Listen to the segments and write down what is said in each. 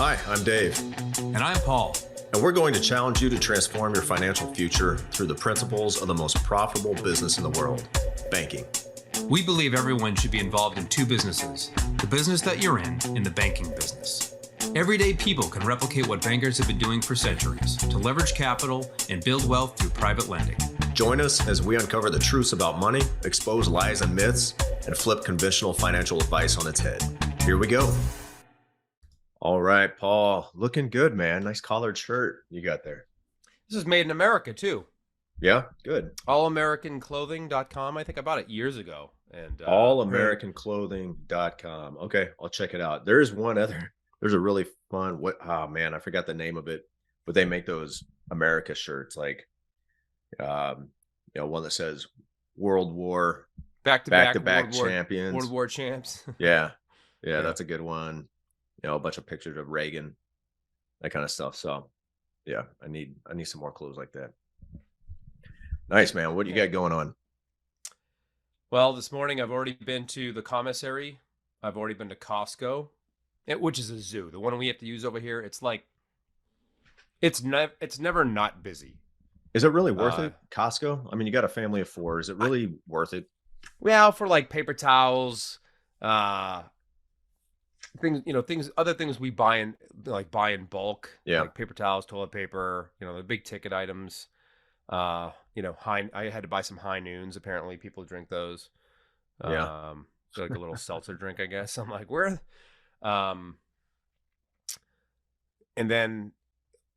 Hi, I'm Dave, And I'm Paul. and we're going to challenge you to transform your financial future through the principles of the most profitable business in the world, banking. We believe everyone should be involved in two businesses, the business that you're in and the banking business. Everyday people can replicate what bankers have been doing for centuries to leverage capital and build wealth through private lending. Join us as we uncover the truths about money, expose lies and myths, and flip conventional financial advice on its head. Here we go. All right, Paul, looking good, man. Nice collared shirt you got there. This is made in America, too. Yeah, good. AllAmericanClothing.com. I think I bought it years ago. And AllAmericanClothing.com. Okay, I'll check it out. There's a really fun, I forgot the name of it, but they make those America shirts, like, one that says World War, back-to-back champions. World War champs. Yeah, Yeah. that's a good one. A bunch of pictures of Reagan, that kind of stuff. So, yeah, I need some more clothes like that. Nice, man. What do you got going on? Well, this morning I've already been to the commissary. I've already been to Costco, which is a zoo. The one we have to use over here. It's like it's never not busy. Is it really worth it? Costco? I mean, you got a family of four. Is it really worth it? Well, for like paper towels, other things we buy in bulk, Yeah. like paper towels, toilet paper, the big ticket items. I had to buy some High Noons. Apparently people drink those. Yeah. So like a little seltzer drink, I guess. I'm like, where? And then,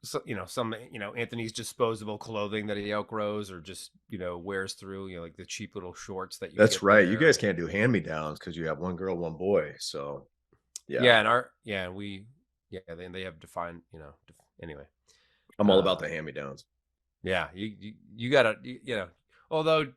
some Anthony's disposable clothing that he outgrows or just, wears through, like the cheap little shorts that you That's get right. there. You guys can't do hand-me-downs because you have one girl, one boy. So, yeah. They have defined, anyway. I'm all about the hand-me-downs. Yeah, you gotta, although,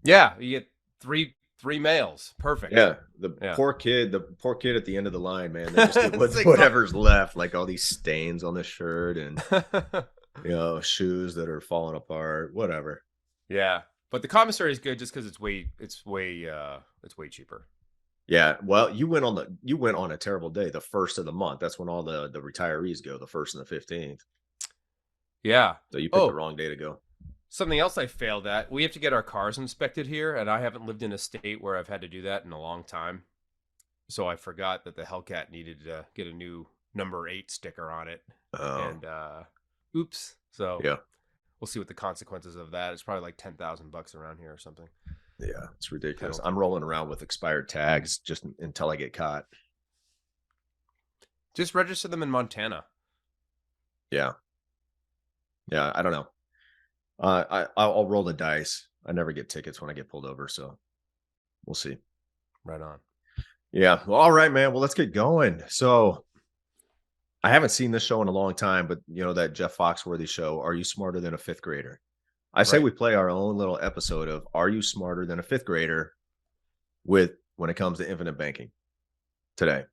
yeah, you get three males. Perfect. Yeah. The poor kid at the end of the line, man. They just get It's whatever's left, like all these stains on the shirt and, shoes that are falling apart, whatever. Yeah. But the commissary is good just because it's way cheaper. Yeah. Well, you went on a terrible day, the first of the month. That's when all the retirees go, the 1st and the 15th. Yeah. So you picked the wrong day to go. Something else I failed at. We have to get our cars inspected here, and I haven't lived in a state where I've had to do that in a long time. So I forgot that the Hellcat needed to get a new number 8 sticker on it. Oh. And oops. So yeah, we'll see what the consequences of that. It's probably like $10,000 around here or something. Yeah, it's ridiculous. Penalty. I'm rolling around with expired tags just until I get caught. Just register them in Montana. Yeah. Yeah, I don't know. I'll roll the dice. I never get tickets when I get pulled over, so we'll see. Right on. Yeah. Well, all right, man. Well, let's get going. So I haven't seen this show in a long time, but that Jeff Foxworthy show, Are You Smarter Than a Fifth Grader? I say we play our own little episode of Are You Smarter Than a Fifth Grader when it comes to infinite banking today.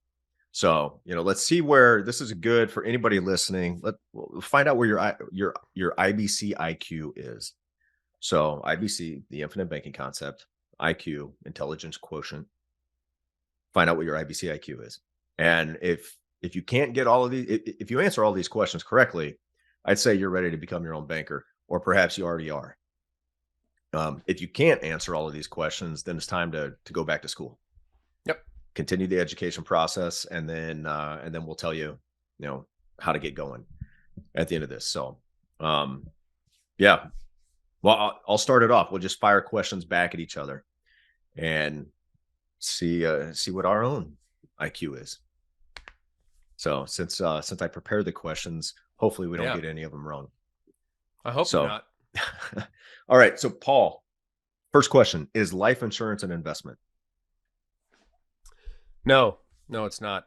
So, let's see where this is good for anybody listening. We'll find out where your IBC IQ is. So IBC, the infinite banking concept, IQ, intelligence quotient. Find out what your IBC IQ is. And if you can't get all of these, if you answer all these questions correctly, I'd say you're ready to become your own banker, or perhaps you already are. If you can't answer all of these questions, then it's time to go back to school. Yep. Continue the education process, and then we'll tell you, how to get going at the end of this. So, yeah. Well, I'll start it off. We'll just fire questions back at each other, and see what our own IQ is. So, since I prepared the questions, hopefully we don't get any of them wrong. I hope not. All right. So, Paul, first question: is life insurance an investment? No, it's not.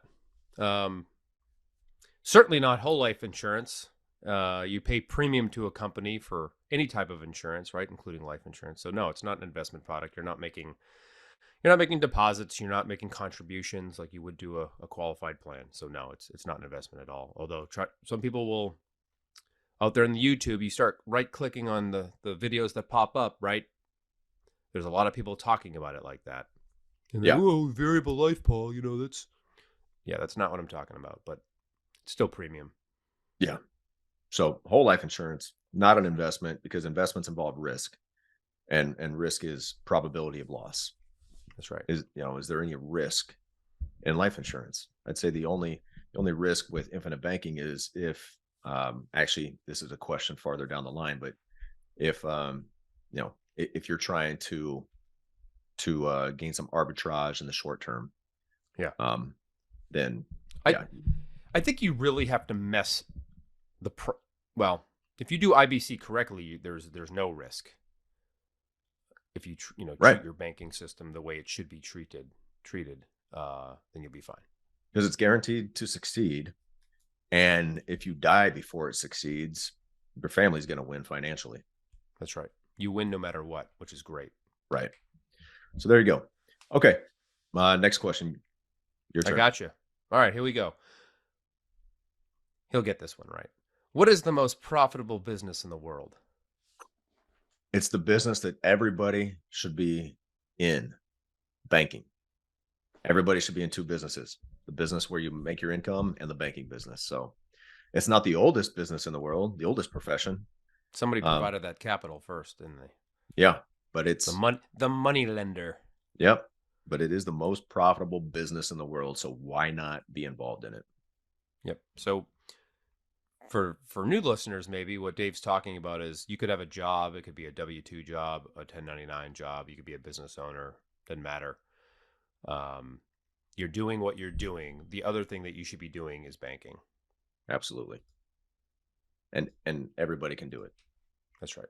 Certainly not whole life insurance. You pay premium to a company for any type of insurance, right, including life insurance. So no, it's not an investment product. You're not making deposits. You're not making contributions like you would do a qualified plan. So no, it's not an investment at all. Although some people will, out there in the YouTube, you start right clicking on the videos that pop up, right? There's a lot of people talking about it like that. And Yeah. variable life, Paul, that's Yeah, that's not what I'm talking about, but it's still premium. Yeah. So whole life insurance, not an investment because investments involve risk, and risk is probability of loss. That's right. Is there any risk in life insurance? I'd say the only risk with infinite banking is if actually this is a question farther down the line, but if if you're trying to gain some arbitrage in the short term, Yeah. um, then I yeah, I think you really have to mess the well, if you do IBC correctly, there's no risk. If you right, treat your banking system the way it should be treated, then you'll be fine. because it's guaranteed to succeed. And if you die before it succeeds, your family's going to win financially. That's right. You win no matter what, which is great. Right. So there you go. Okay. Next question. Your I turn. got you. All right, here we go. He'll get this one right. What is the most profitable business in the world? It's the business that everybody should be in, banking. Everybody should be in two businesses, the business where you make your income and the banking business. So it's not the oldest business in the world, the oldest profession. Somebody provided that capital first, didn't they? Yeah, but it's The money lender. yep, but it is the most profitable business in the world. So why not be involved in it? Yep. So for new listeners, maybe what Dave's talking about is you could have a job. It could be a W-2 job, a 1099 job. You could be a business owner. Doesn't matter. You're doing what you're doing. The other thing that you should be doing is banking. Absolutely. And everybody can do it. That's right.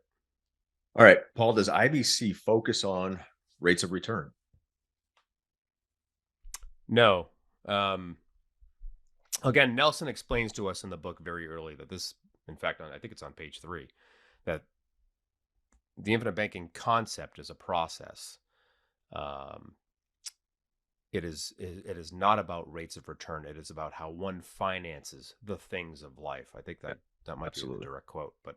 All right, Paul, does IBC focus on rates of return? No. Again, Nelson explains to us in the book very early that this, in fact, I think it's on page 3, that the infinite banking concept is a process. It is not about rates of return. It is about how one finances the things of life. I think that might Absolutely. be the direct quote, but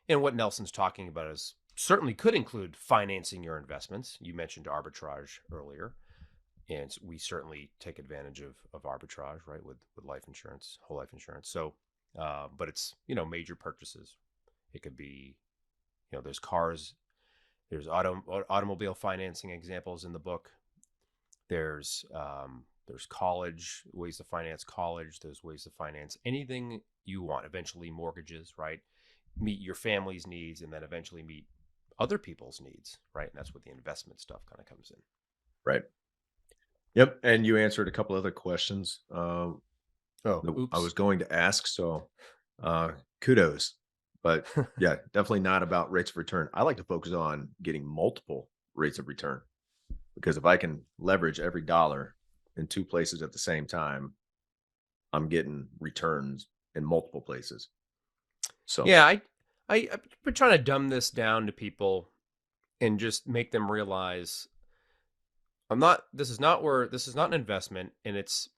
and what Nelson's talking about is certainly could include financing your investments. You mentioned arbitrage earlier, and we certainly take advantage of arbitrage, right, with life insurance, whole life insurance. So, but it's major purchases. It could be there's cars, there's automobile financing examples in the book. There's college, ways to finance college. There's ways to finance anything you want. Eventually, mortgages, right? Meet your family's needs, and then eventually meet other people's needs, right? And that's where the investment stuff kind of comes in. Right. Yep. And you answered a couple other questions Oh, that I oops. was going to ask. So kudos. But yeah, definitely not about rates of return. I like to focus on getting multiple rates of return because if I can leverage every dollar in two places at the same time, I'm getting returns in multiple places. So Yeah, I've been trying to dumb this down to people and just make them realize this is not an investment, and it's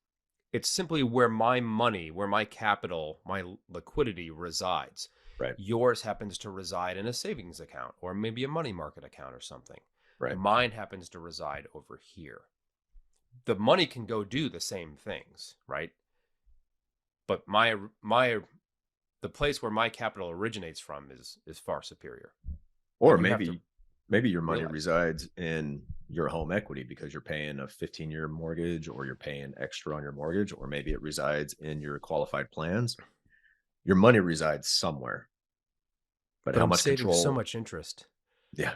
simply where my money, where my capital, my liquidity resides. right, Yours happens to reside in a savings account or maybe a money market account or something. right, Mine happens to reside over here. The money can go do the same things, right? But the place where my capital originates from is far superior. or And you have to maybe your money realize, resides in your home equity because you're paying a 15-year mortgage or you're paying extra on your mortgage, or maybe it resides in your qualified plans. Your money resides somewhere, but but how I'm much saving so control? much interest. Yeah,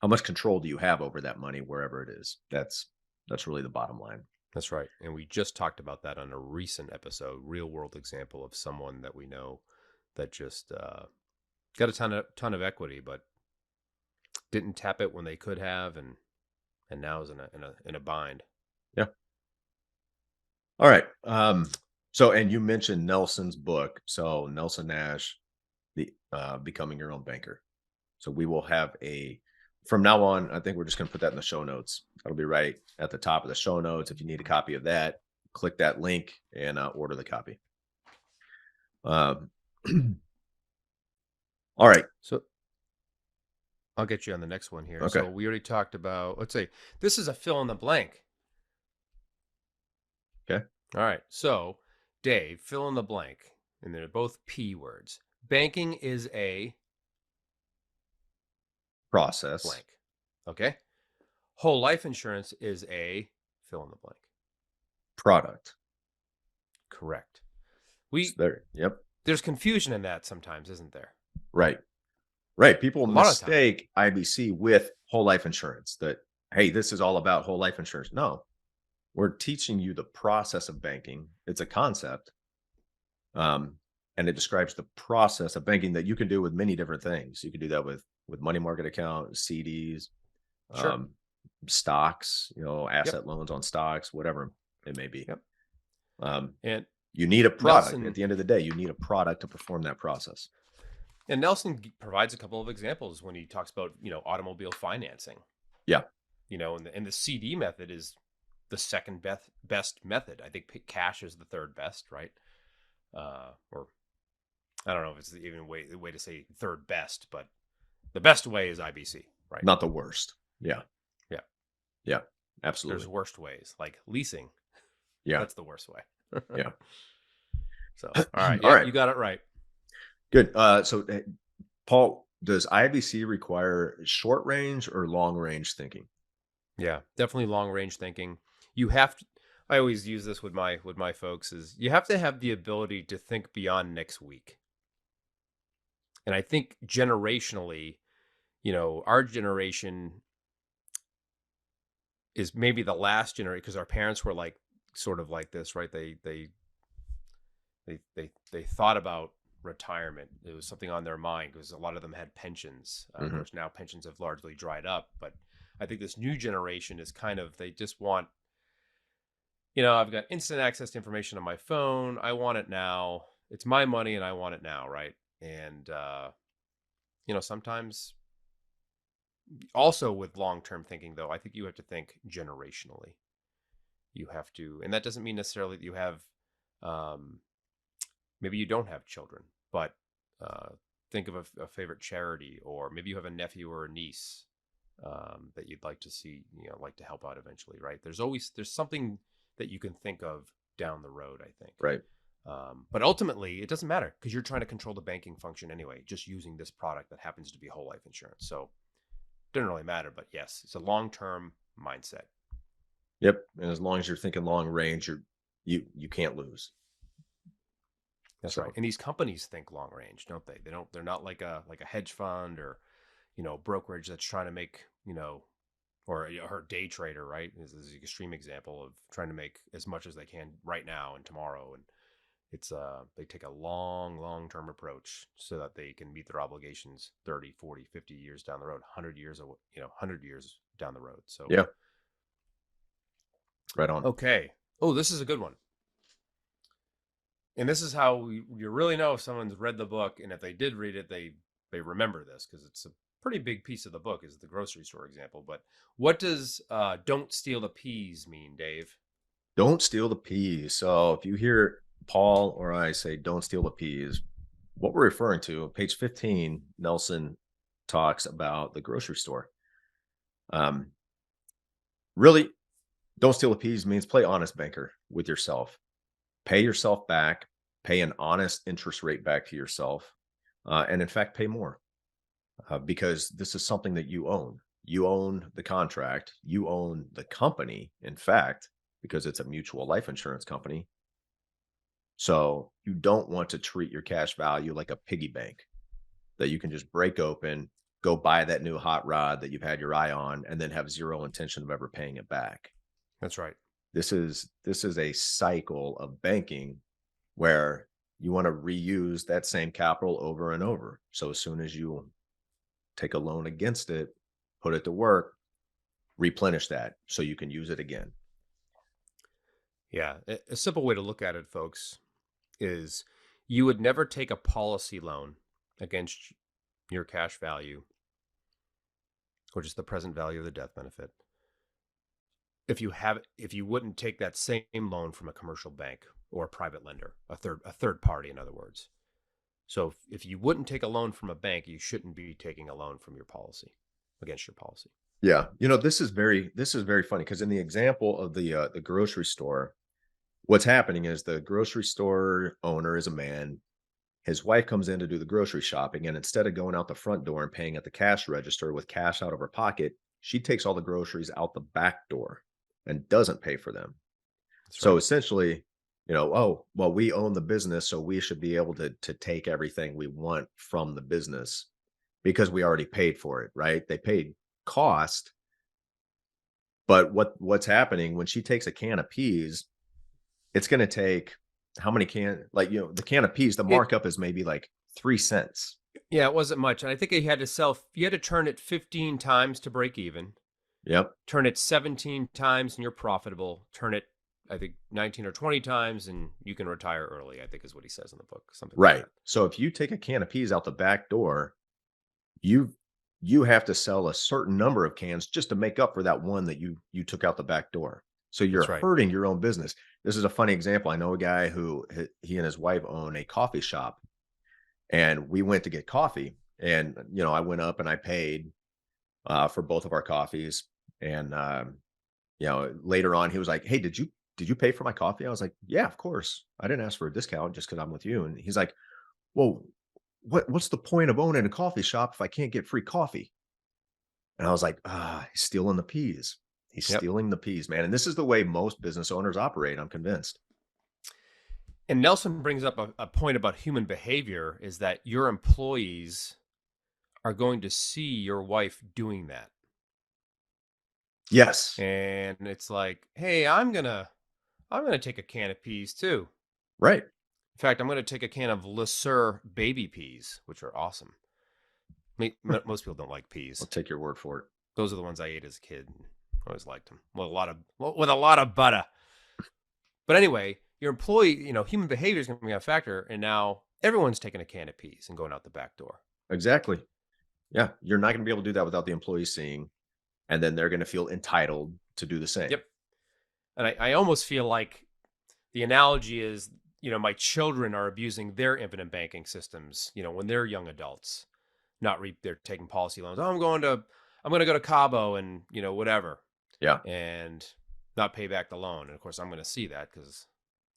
how much control do you have over that money wherever it is? That's really the bottom line. That's right. And we just talked about that on a recent episode, real world example of someone that we know that just got a ton of equity, but didn't tap it when they could have, and now is in a bind. Yeah. All right. So, and you mentioned Nelson's book. So Nelson Nash, the Becoming Your Own Banker. So we will have from now on, I think we're just going to put that in the show notes. That'll be right at the top of the show notes. If you need a copy of that, click that link and order the copy. Um, all right. So I'll get you on the next one here. Okay. So we already talked about, let's say, this is a fill in the blank. All right. So, Dave, fill in the blank. And they're both P words. Banking is a Process. blank. Okay. Whole life insurance is a fill in the blank. Product. Correct. Yep. There's confusion in that sometimes, isn't there? Right. Right. People A lot of time. mistake IBC with whole life insurance that, hey, this is all about whole life insurance. No, we're teaching you the process of banking. It's a concept. And it describes the process of banking that you can do with many different things. You can do that with money market account, CDs, Sure. stocks, Yep. asset loans on stocks, whatever it may be. Yep. Um, And you need a product. Nelson, At the end of the day, you need a product to perform that process. and Nelson provides a couple of examples when he talks about, automobile financing. Yeah. And the CD method is the second best method. I think cash is the third best, right? Or I don't know if it's even a way to say third best, but the best way is IBC, right? Not the worst. Yeah. Yeah. Yeah. Absolutely. There's worst ways, like leasing. Yeah. That's the worst way. Yeah. So, all right. All Yeah, right. you got it right. Good. So, Paul, does IBC require short range or long range thinking? Yeah, definitely long range thinking. You have to, I always use this with my folks, is you have to have the ability to think beyond next week. And I think generationally, our generation is maybe the last generation, because our parents were like sort of like this, right? They thought about retirement. It was something on their mind because a lot of them had pensions. Of course, now pensions have largely dried up, but I think this new generation is kind of, they just want, I've got instant access to information on my phone. I want it now. It's my money and I want it now, right? And sometimes also with long-term thinking, though, I think you have to think generationally. You have to, and that doesn't mean necessarily that you have, maybe you don't have children, but think of a favorite charity, or maybe you have a nephew or a niece that you'd like to see, like to help out eventually, right? There's something that you can think of down the road, I think. Right. But ultimately, it doesn't matter because you're trying to control the banking function anyway, just using this product that happens to be whole life insurance. So it doesn't really matter, but yes, it's a long-term mindset. Yep. And as long as you're thinking long range, you can't lose. That's right. And these companies think long range, don't they? They're not like a hedge fund or, brokerage that's trying to make, or a day trader, right? This is an extreme example of trying to make as much as they can right now and tomorrow. And it's they take a long-term approach so that they can meet their obligations 30, 40, 50 years down the road, 100 years, 100 years down the road. So yeah. Right on. Okay. Oh, this is a good one. And this is how you really know if someone's read the book, and if they did read it, they remember this, because it's a pretty big piece of the book, is the grocery store example. But what does don't steal the peas mean, Dave? Don't steal the peas. So if you hear Paul or I say don't steal the peas, what we're referring to, page 15, Nelson talks about the grocery store. Really, don't steal the peas means play honest banker with yourself. Pay yourself back, pay an honest interest rate back to yourself, and in fact, pay more, because this is something that you own. You own the contract, you own the company, in fact, because it's a mutual life insurance company. So you don't want to treat your cash value like a piggy bank that you can just break open, go buy that new hot rod that you've had your eye on, and then have zero intention of ever paying it back. That's right. This is a cycle of banking where you want to reuse that same capital over and over. So as soon as you take a loan against it, put it to work, replenish that so you can use it again. Yeah. A simple way to look at it, folks, is you would never take a policy loan against your cash value, or just the present value of the death benefit, if you wouldn't take that same loan from a commercial bank or a private lender, a third party, in other words. So if you wouldn't take a loan from a bank, you shouldn't be taking a loan from your policy, against your policy. Yeah, this is very funny, because in the example of the grocery store, What's happening is the grocery store owner is a man. His wife comes in to do the grocery shopping, and instead of going out the front door and paying at the cash register with cash out of her pocket, she takes all the groceries out the back door and doesn't pay for them. That's So right. essentially, oh, well, we own the business, so we should be able to take everything we want from the business because we already paid for it, right? They paid cost, but what's happening when she takes a can of peas, it's going to take how many the can of peas, the It markup is maybe like 3 cents. Yeah, it wasn't much, and I think you had to turn it 15 times to break even, Yep. turn it 17 times and you're profitable, turn it, I think, 19 or 20 times and you can retire early, I think is what he says in the book, something like Right. that. So if you take a can of peas out the back door, you you have to sell a certain number of cans just to make up for that one that you took out the back door. So That's you're right. hurting your own business. This is a funny example. I know a guy who he and his wife own a coffee shop, and we went to get coffee, and I went up and I paid for both of our coffees, and later on he was like, "Hey, did you pay for my coffee?" I was like, "Yeah, of course. I didn't ask for a discount just because I'm with you." And he's like, "Well, what's the point of owning a coffee shop if I can't get free coffee?" And I was like, he's stealing the peas. He's Yep. stealing the peas, man. And this is the way most business owners operate, I'm convinced. And Nelson brings up a point about human behavior is that your employees are going to see your wife doing that. Yes. And it's like, hey, I'm gonna take a can of peas too. Right. In fact, I'm gonna take a can of LeSueur baby peas, which are awesome. Most people don't like I'll peas. take your word for it. Those are the ones I ate as a kid. I always liked them. With a lot of butter. But anyway, your employee, human behavior is going to be a factor, and now everyone's taking a can of peas and going out the back door. Exactly. Yeah. You're not going to be able to do that without the employees seeing, and then they're going to feel entitled to do the same. Yep. And I almost feel like the analogy is, my children are abusing their infinite banking systems, when they're young adults, they're taking policy loans. Oh, I'm going to go to Cabo and, whatever, Yeah. and not pay back the loan. And of course I'm going to see that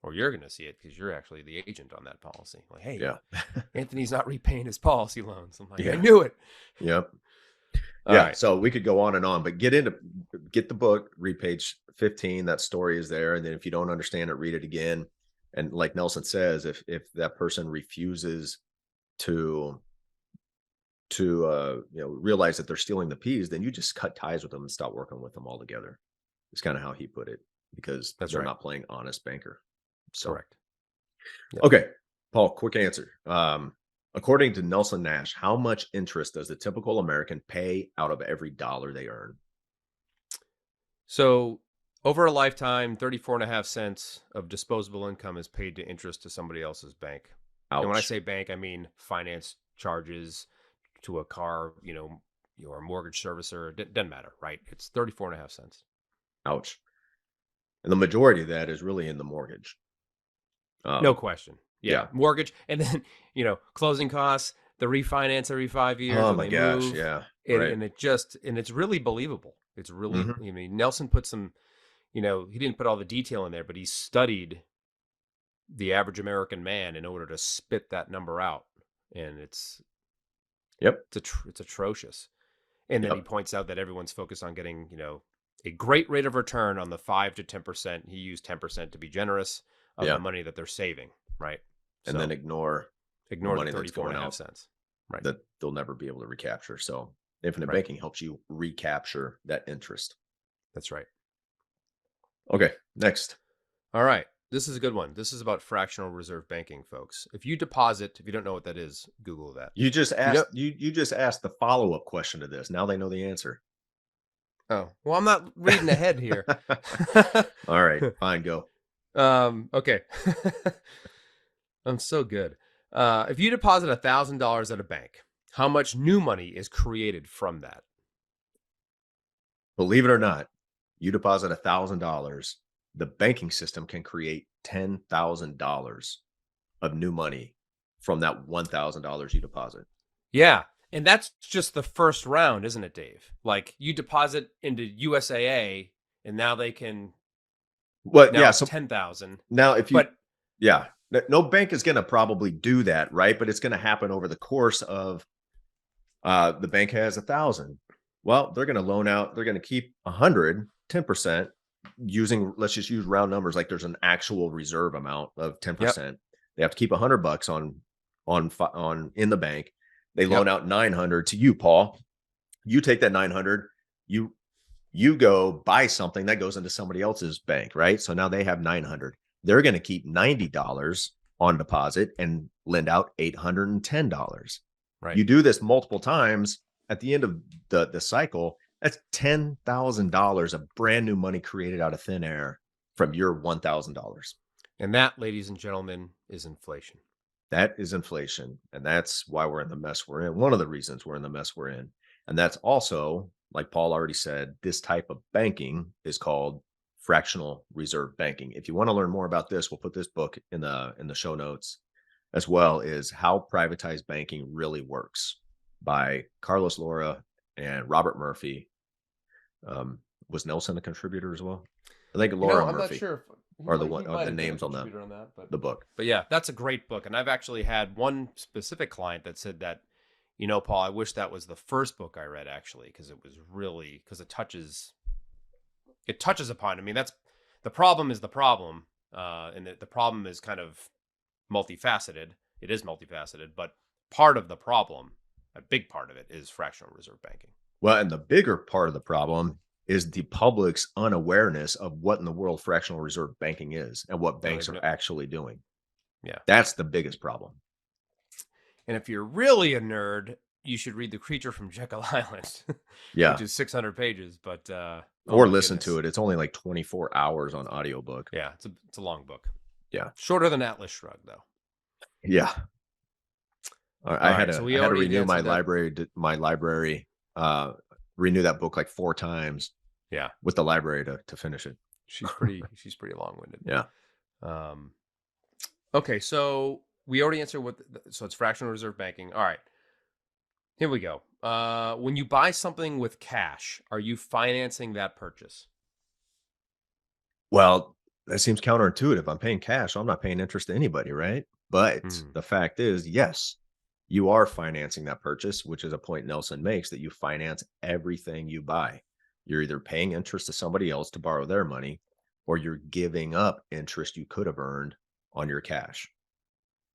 or you're going to see it because you're actually the agent on that policy. Like, hey, Yeah. Anthony's not repaying his policy loans. I'm like, I Yeah. knew it. Yep. All Yeah. right. So we could go on, but get the book, read page 15. That story is there. And then if you don't understand it, read it again. And like Nelson says, if that person refuses to realize that they're stealing the peas, then you just cut ties with them and stop working with them altogether. It's kind of how he put it, because That's they're right. not playing honest banker. So, Correct. Yep. okay, Paul, quick answer. According to Nelson Nash, how much interest does the typical American pay out of every dollar they earn? So over a lifetime, 34.5 cents of disposable income is paid to interest to somebody else's bank. And when I Ouch. say bank, I mean finance charges to a car, your mortgage servicer. Doesn't matter, right? It's 34.5 cents. Ouch. And the majority of that is really in the mortgage. No question. Yeah. Yeah. Mortgage. And then, closing costs, the refinance every 5 years Oh when my they gosh. move. Yeah. Right. And it's really believable. It's really, Hmm. Nelson put some, he didn't put all the detail in there, but he studied the average American man in order to spit that number out. And Yep. it's atrocious. And then he Yep. points out that everyone's focused on getting, a great rate of return on the 5 to 10%. He used 10% to be generous of the Yeah. money that they're saving, right? And then So ignore the ignore the money that's 34 going and a half out cents. Right. that they'll never be able to recapture. So infinite Right. banking helps you recapture that interest. That's right. Okay, next. All right. This is a good one. This is about fractional reserve banking, folks. If you don't know what that is, Google that. You just You know, asked you just asked the follow-up question to this. Now they know the answer. oh, well, I'm not reading ahead here. All right, fine, go. Okay. I'm so good. If you deposit $1,000 at a bank, how much new money is created from that? Believe it or not, you deposit $1,000, the banking system can create $10,000 of new money from that $1,000 you deposit. Yeah. And that's just the first round, isn't it, Dave? Like you deposit into USAA and now they can But Now yeah, it's so 10,000. now if you But yeah, no bank is going to probably do that, right? But it's going to happen over the course of the bank has 1,000. Well, they're going to loan out, they're going to keep 100, 10% using, let's just use round numbers. Like there's an actual reserve amount of yep, 10%. They have to keep $100 on in the bank. They loan yep, out 900 to you, Paul. You take that 900, you you go buy something that goes into somebody else's bank, right? So now they have 900. They're going to keep $90 on deposit and lend out $810. right. You do this multiple times, at the end of the cycle, that's $10,000 of brand new money created out of thin air from your $1,000. And that, ladies and gentlemen, is inflation. That is inflation. And that's why we're in the mess we're in. One of the reasons we're in the mess we're in. And that's also, like Paul already said, this type of banking is called fractional reserve banking. If you want to learn more about this, we'll put this book in the show notes, as well as How Privatized Banking Really Works by Carlos Laura and Robert Murphy. Was Nelson a contributor as well? I think Laura I'm not Murphy sure if are the he one are might the have been a names on contributor on that, but the book. yeah, that's a great book. And I've actually had one specific client that said that, Paul, I wish that was the first book I read actually, because it was really because it touches upon. I mean, that's the problem is the problem, and the problem is kind of multifaceted. It is multifaceted, but part of the problem, a big part of it, is fractional reserve banking. Well, and the bigger part of the problem is the public's unawareness of what in the world fractional reserve banking is and what Don't banks even are know. actually doing. Yeah. That's the biggest problem. And if you're really a nerd, you should read The Creature from Jekyll Island, which Yeah. is 600 pages. But oh Or my listen to goodness, it. It's only like 24 hours on audiobook. yeah, it's a long book. Yeah. Shorter than Atlas Shrugged, though. Yeah. I All had right, so to we already my answered that. library, uh, renew that book like 4 times Yeah, with the library to finish it. she's pretty long winded. Yeah. Um, okay, so we already answered so it's fractional reserve banking. All right, here we go. When you buy something with cash, are you financing that purchase? Well, that seems counterintuitive. I'm paying cash. I'm not paying interest to anybody, right? But Hmm. the fact is, yes, you are financing that purchase, which is a point Nelson makes that you finance everything you buy. You're either paying interest to somebody else to borrow their money, or you're giving up interest you could have earned on your cash.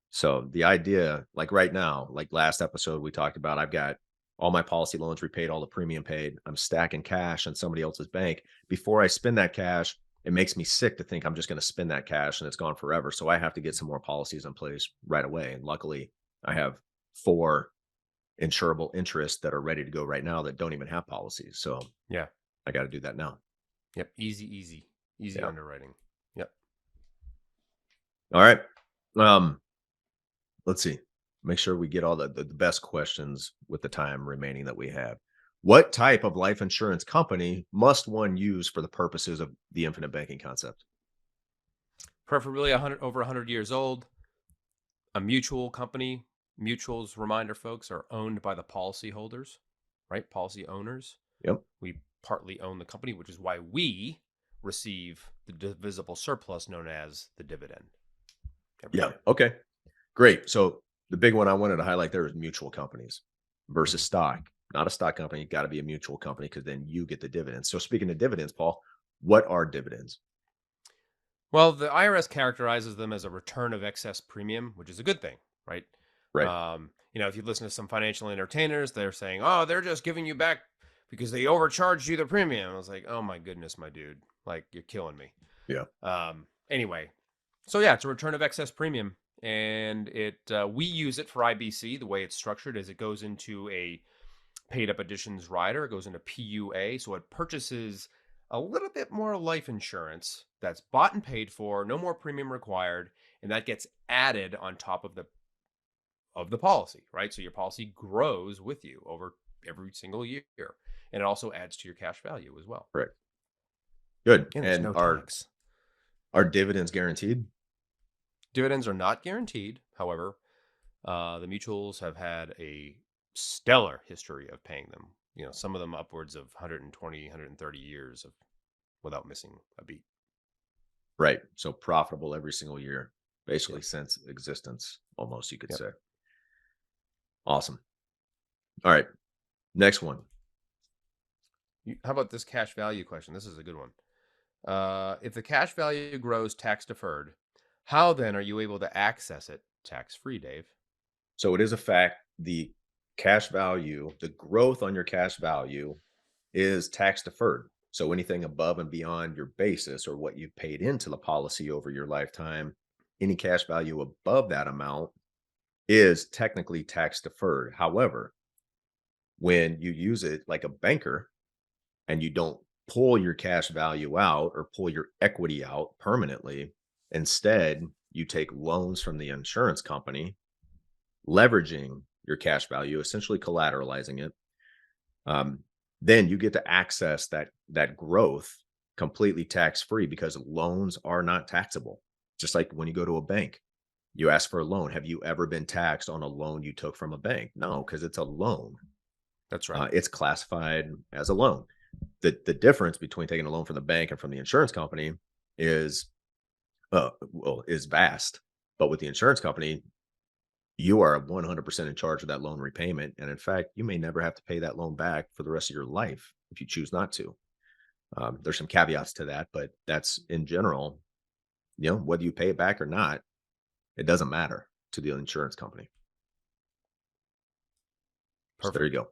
So the idea, like right now, like last episode we talked about, I've got all my policy loans repaid, all the premium paid. I'm stacking cash in somebody else's bank. Before I spend that cash, it makes me sick to think I'm just going to spend that cash and it's gone forever. So I have to get some more policies in place right away. And luckily, I have 4 insurable interests that are ready to go right now that don't even have policies. So Yeah. I got to do that now. Yep. Easy Yeah. underwriting. Yep. All right. Um, let's see. Make sure we get all the best questions with the time remaining that we have. What type of life insurance company must one use for the purposes of the infinite banking concept? Preferably 100 over 100 years old. A mutual company. Mutuals, reminder, folks, are owned by the policy holders, right? Policy owners. Yep. We partly own the company, which is why we receive the divisible surplus known as the dividend every Yeah. year. Okay. Great. So the big one I wanted to highlight there is mutual companies versus Mhm. stock. Not a stock company, got to be a mutual company because then you get the dividends. So speaking of dividends, Paul, what are dividends? Well, the IRS characterizes them as a return of excess premium, which is a good thing, right? Right. If you listen to some financial entertainers, they're saying, "Oh, they're just giving you back because they overcharged you the premium." I was like, "Oh my goodness, my dude, like you're killing me." Yeah. Anyway, so yeah, it's a return of excess premium, and we use it for IBC. The way it's structured is it goes into a paid up additions rider. It goes into PUA, so it purchases a little bit more life insurance that's bought and paid for, no more premium required, and that gets added on top of the policy, right? So your policy grows with you over every single year, and it also adds to your cash value as well. Correct. Good. And there's And no tax. are dividends guaranteed? Dividends are not guaranteed. However, the mutuals have had a stellar history of paying them. Some of them upwards of 120, 130 years of without missing a beat. Right. So profitable every single year, Yep. basically since existence, almost you could Yep. say. Awesome. All right. Next one. How about this cash value question? This is a good one. If the cash value grows tax deferred, how then are you able to access it tax free, Dave? So it is a fact the cash value, the growth on your cash value is tax deferred. So anything above and beyond your basis or what you've paid into the policy over your lifetime, any cash value above that amount is technically tax deferred. However, when you use it like a banker and you don't pull your cash value out or pull your equity out permanently, instead, you take loans from the insurance company, leveraging your cash value, essentially collateralizing it. Um, then you get to access that growth completely tax free because loans are not taxable. Just like when you go to a bank, you ask for a loan. Have you ever been taxed on a loan you took from a bank? No, because it's a loan. That's right. It's classified as a loan. The difference between taking a loan from the bank and from the insurance company is is vast. But with the insurance company, you are 100% in charge of that loan repayment. And in fact, you may never have to pay that loan back for the rest of your life if you choose not to. There's some caveats to that, but that's in general, whether you pay it back or not, it doesn't matter to the insurance company. So there you Perfect. go.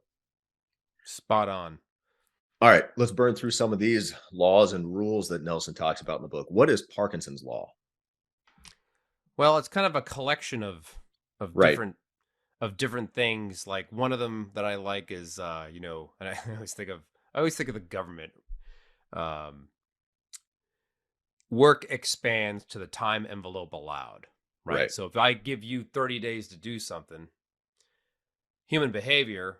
Spot on. All right, let's burn through some of these laws and rules that Nelson talks about in the book. What is Parkinson's law? Well, it's kind of a collection of Right, different things. Like one of them that I like is and I always think of the government. Um, Work expands to the time envelope allowed, right? right, So if I give you 30 days to do something, human behavior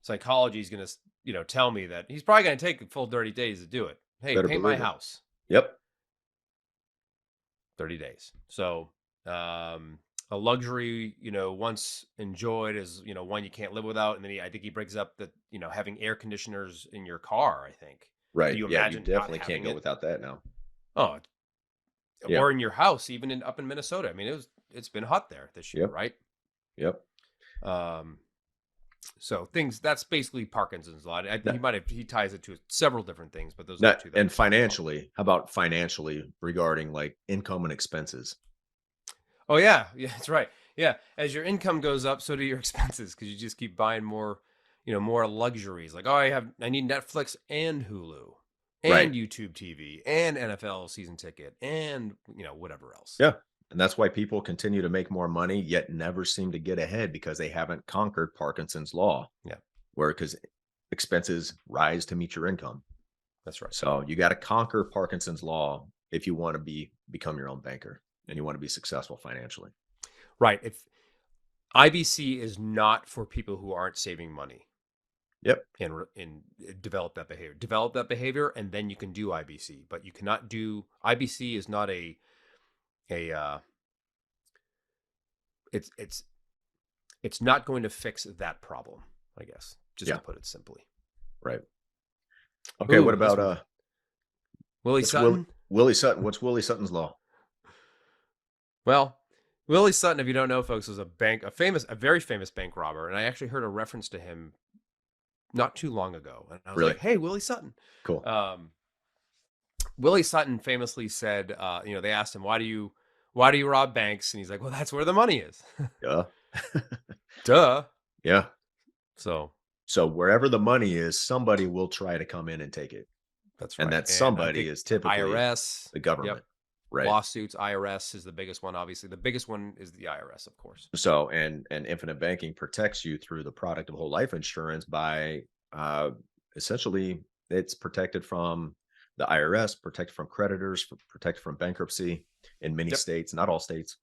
psychology is going to, tell me that he's probably going to take the full 30 days to do it. Hey, better paint my believe it. house. Yep, 30 days. So, a luxury, once enjoyed is, one you can't live without. And then I think he brings up that, having air conditioners in your car, I think. Could right. you Yeah, you imagine not definitely can't having go it? without that now. Oh, Yeah, or in your house, even up in Minnesota. I mean, it's been hot there this year, yep, right? yep. Um, so things that's basically Parkinson's law. Now, He ties it to several different things, but those are the now, two that and we talk about. financially, how about financially regarding like income and expenses? Oh yeah, yeah, that's right. Yeah, as your income goes up, so do your expenses because you just keep buying more, more luxuries. Like, oh, I need Netflix and Hulu Right. and YouTube TV and NFL season ticket and whatever else. Yeah. And that's why people continue to make more money, yet never seem to get ahead because they haven't conquered Parkinson's law, Yeah, where because expenses rise to meet your income. that's right. So you got to conquer Parkinson's law if you want to become your own banker and you want to be successful financially. Right. If IBC is not for people who aren't saving money Yep. and develop that behavior, and then you can do IBC. But you cannot do IBC is not a it's it's not going to fix that problem, I guess, just to Yeah. put it simply. Right. Okay. What Ooh, this about one's Willie what's Willie Sutton. Willie Sutton? What's Willie Sutton's law? Well, Willie Sutton, if you don't know, folks, was a very famous bank robber, and I actually heard a reference to him not too long ago, and I was Really like, "Hey, Willie Sutton." cool. Um, Willie Sutton famously said, they asked him, "Why do you rob banks?" And he's like, "Well, that's where the money is." Yeah. Duh. Yeah. So So wherever the money is, somebody will try to come in and take it. that's And right, that and I somebody think is typically IRS. the Yep. government. Right. Lawsuits, IRS is the biggest one. Obviously, the biggest one is the IRS, of course. So, and infinite banking protects you through the product of whole life insurance by uh, essentially it's protected from the IRS, protected from creditors, protected from bankruptcy in many Yep, states, not all states.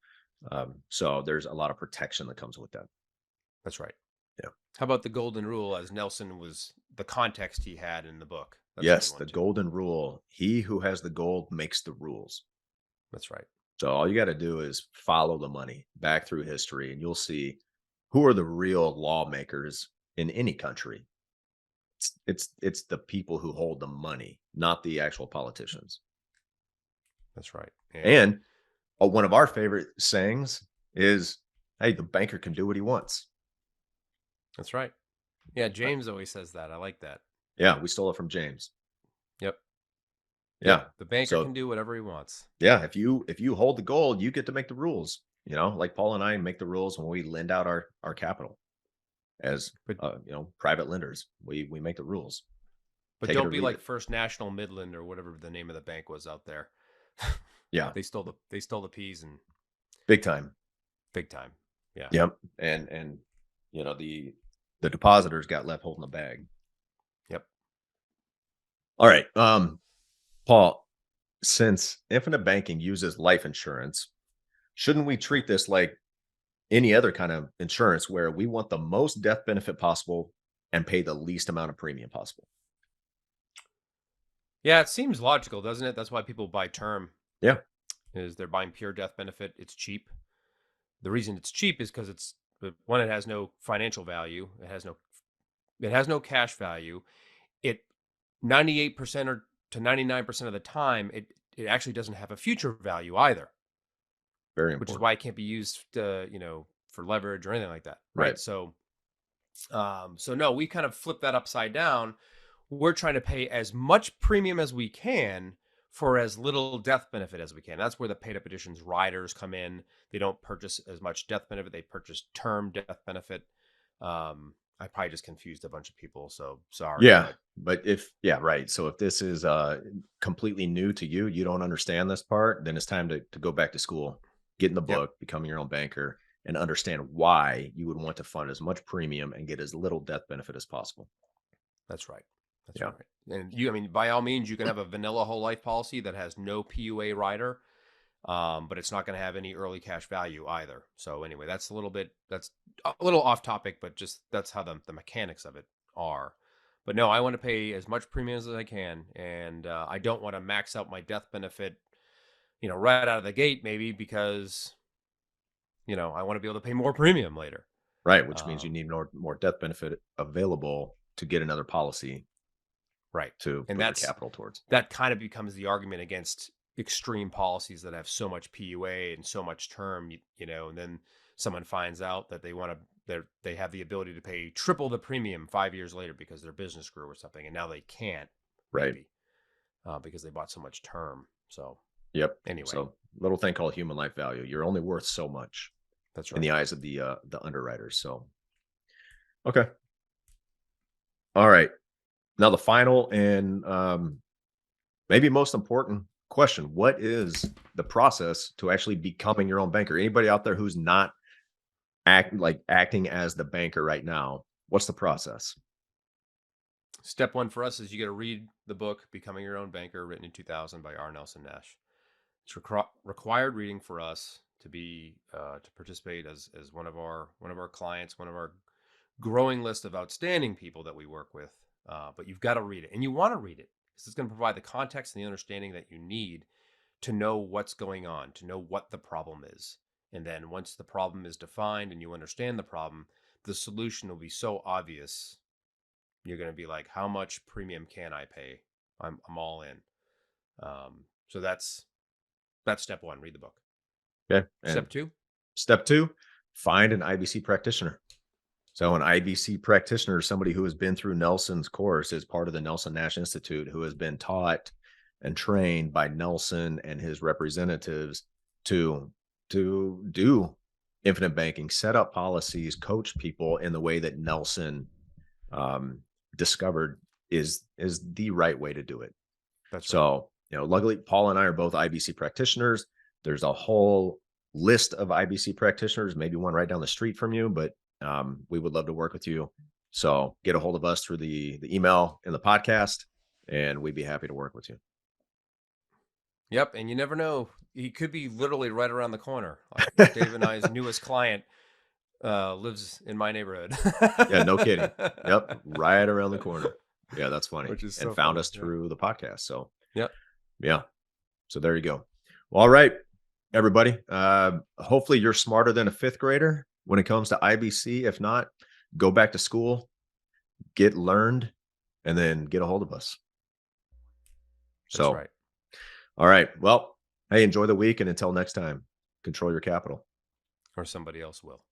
So there's a lot of protection that comes with that. that's right. Yeah. How about the golden rule, as Nelson was the context he had in the book? That's a good Yes, one the too. golden rule. He who has the gold makes the rules. That's right. So all you got to do is follow the money back through history, and you'll see who are the real lawmakers in any country. It's the people who hold the money, not the actual politicians. That's right. And one of our favorite sayings is, hey, the banker can do what he wants. That's right. Yeah, James always says that. I like that. Yeah, we stole it from James. Yep. Yeah. The banker So can do whatever he wants. yeah, if you hold the gold, you get to make the rules. Like Paul and I make the rules when we lend out our capital as But private lenders. We make the rules. Take it or don't be leave like it. First National Midland or whatever the name of the bank was out there. Yeah, They stole the peas and big time. big time. Yeah. Yep. And the depositors got left holding the bag. Yep. All right. Paul, since infinite banking uses life insurance, shouldn't we treat this like any other kind of insurance where we want the most death benefit possible and pay the least amount of premium possible? Yeah, it seems logical, doesn't it? That's why people buy term. Yeah. Is they're buying pure death benefit. It's cheap. The reason it's cheap is because it has no financial value. It has no cash value. It 98% or to 99% of the time, it actually doesn't have a future value either. Very Which is important. why it can't be used for leverage or anything like that. Right. Right. So no, we kind of flip that upside down. We're trying to pay as much premium as we can for as little death benefit as we can. That's where the paid up additions riders come in. They don't purchase as much death benefit. They purchase term death benefit. I probably just confused a bunch of people. So sorry. Yeah. But right. So if this is completely new to you, you don't understand this part, then it's time to go back to school, get in the Yep. book, become your own banker, and understand why you would want to fund as much premium and get as little death benefit as possible. That's right. That's Yeah. right. And by all means, you can have a vanilla whole life policy that has no PUA rider, but it's not going to have any early cash value either. So anyway, that's a little off topic, but just that's how the mechanics of it are. But no, I want to pay as much premium as I can, and I don't want to max out my death benefit, right out of the gate, maybe because, I want to be able to pay more premium later. Right. Which means you need more death benefit available to get another policy Right. to And put your capital towards. that kind of becomes the argument against extreme policies that have so much PUA and so much term, and then someone finds out that they have the ability to pay triple the premium 5 years later because their business grew or something, and now they can't, Right. maybe, because they bought so much term. So Yep. anyway, So little thing called human life value. You're only worth so much that's in right. the eyes of the underwriters. So okay. All right. Now the final and maybe most important question: what is the process to actually becoming your own banker? Anybody out there who's not acting as the banker right now? What's the process? Step one for us is you got to read the book "Becoming Your Own Banker," written in 2000 by R. Nelson Nash. It's required reading for us to be to participate as one of our clients, one of our growing list of outstanding people that we work with. But you've got to read it, and you want to read it because it's going to provide the context and the understanding that you need to know what's going on, to know what the problem is. And then once the problem is defined and you understand the problem, the solution will be so obvious. You're going to be like, how much premium can I pay? I'm all in. So that's step one. Read the book. Okay. Step two, find an IBC practitioner. So an IBC practitioner is somebody who has been through Nelson's course as part of the Nelson Nash Institute, who has been taught and trained by Nelson and his representatives to do infinite banking, set up policies, coach people in the way that Nelson discovered is the right way to do it. That's right. So, luckily, Paul and I are both IBC practitioners. There's a whole list of IBC practitioners, maybe one right down the street from you, but we would love to work with you. So get a hold of us through the email in the podcast, and we'd be happy to work with you. Yep. And you never know. He could be literally right around the corner. Like Dave and I's newest client lives in my neighborhood. Yeah, no kidding. Yep. Right around the corner. Yeah, that's funny. Which is and so found funny. us through the podcast. So, yep. Yeah. So there you go. Well, all right, everybody. Hopefully you're smarter than a fifth grader when it comes to IBC. If not, go back to school, get learned, and then get a hold of us. That's right. All right. Well, Hey, enjoy the week. And until next time, control your capital. Or somebody else will.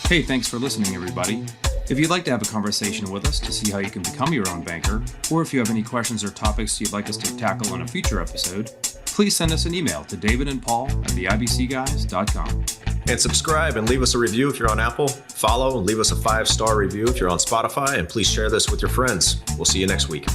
Hey, thanks for listening, everybody. If you'd like to have a conversation with us to see how you can become your own banker, or if you have any questions or topics you'd like us to tackle in a future episode, please send us an email to davidandpaul@theibcguys.com. And subscribe and leave us a review if you're on Apple. Follow and leave us a 5-star review if you're on Spotify. And please share this with your friends. We'll see you next week.